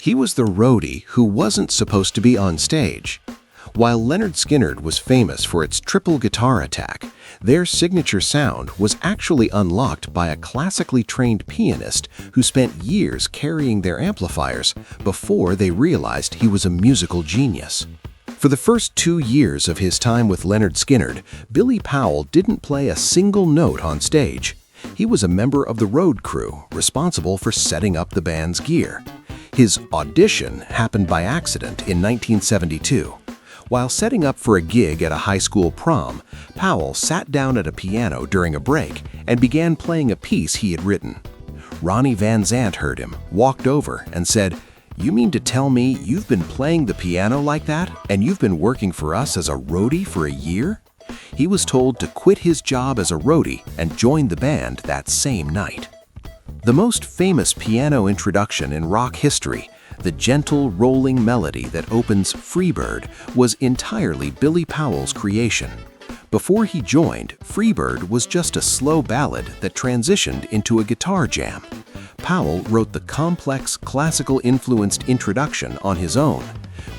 He was the roadie who wasn't supposed to be on stage. While Lynyrd Skynyrd was famous for its triple guitar attack, their signature sound was actually unlocked by a classically trained pianist who spent years carrying their amplifiers before they realized he was a musical genius. For the first 2 years of his time with Lynyrd Skynyrd, Billy Powell didn't play a single note on stage. He was a member of the road crew, responsible for setting up the band's gear. His audition happened by accident in 1972. While setting up for a gig at a high school prom, Powell sat down at a piano during a break and began playing a piece he had written. Ronnie Van Zant heard him, walked over, and said, "You mean to tell me you've been playing the piano like that, and you've been working for us as a roadie for a year?" He was told to quit his job as a roadie and join the band that same night. The most famous piano introduction in rock history, the gentle, rolling melody that opens "Freebird," was entirely Billy Powell's creation. Before he joined, "Freebird" was just a slow ballad that transitioned into a guitar jam. Powell wrote the complex, classical-influenced introduction on his own.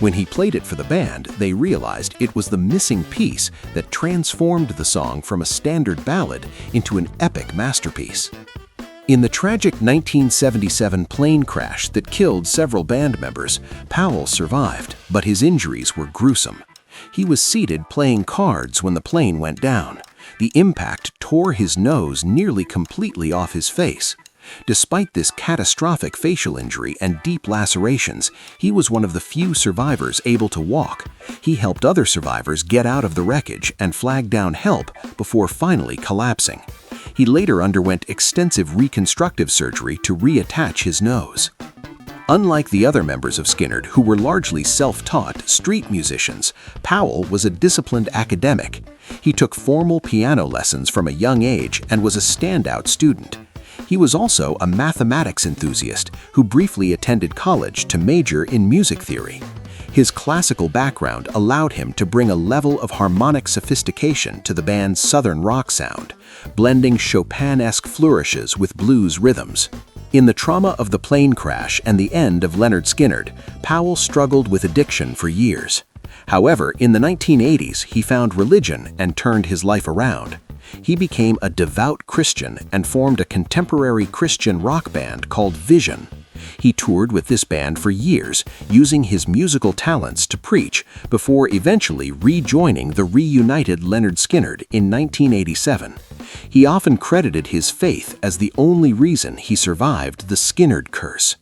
When he played it for the band, they realized it was the missing piece that transformed the song from a standard ballad into an epic masterpiece. In the tragic 1977 plane crash that killed several band members, Powell survived, but his injuries were gruesome. He was seated playing cards when the plane went down. The impact tore his nose nearly completely off his face. Despite this catastrophic facial injury and deep lacerations, he was one of the few survivors able to walk. He helped other survivors get out of the wreckage and flagged down help before finally collapsing. He later underwent extensive reconstructive surgery to reattach his nose. Unlike the other members of Skynyrd, who were largely self-taught street musicians, Powell was a disciplined academic. He took formal piano lessons from a young age and was a standout student. He was also a mathematics enthusiast who briefly attended college to major in music theory. His classical background allowed him to bring a level of harmonic sophistication to the band's southern rock sound, blending Chopin-esque flourishes with blues rhythms. In the trauma of the plane crash and the end of Lynyrd Skynyrd, Powell struggled with addiction for years. However, in the 1980s, he found religion and turned his life around. He became a devout Christian and formed a contemporary Christian rock band called Vision. He toured with this band for years, using his musical talents to preach, before eventually rejoining the reunited Lynyrd Skynyrd in 1987. He often credited his faith as the only reason he survived the Skynyrd curse.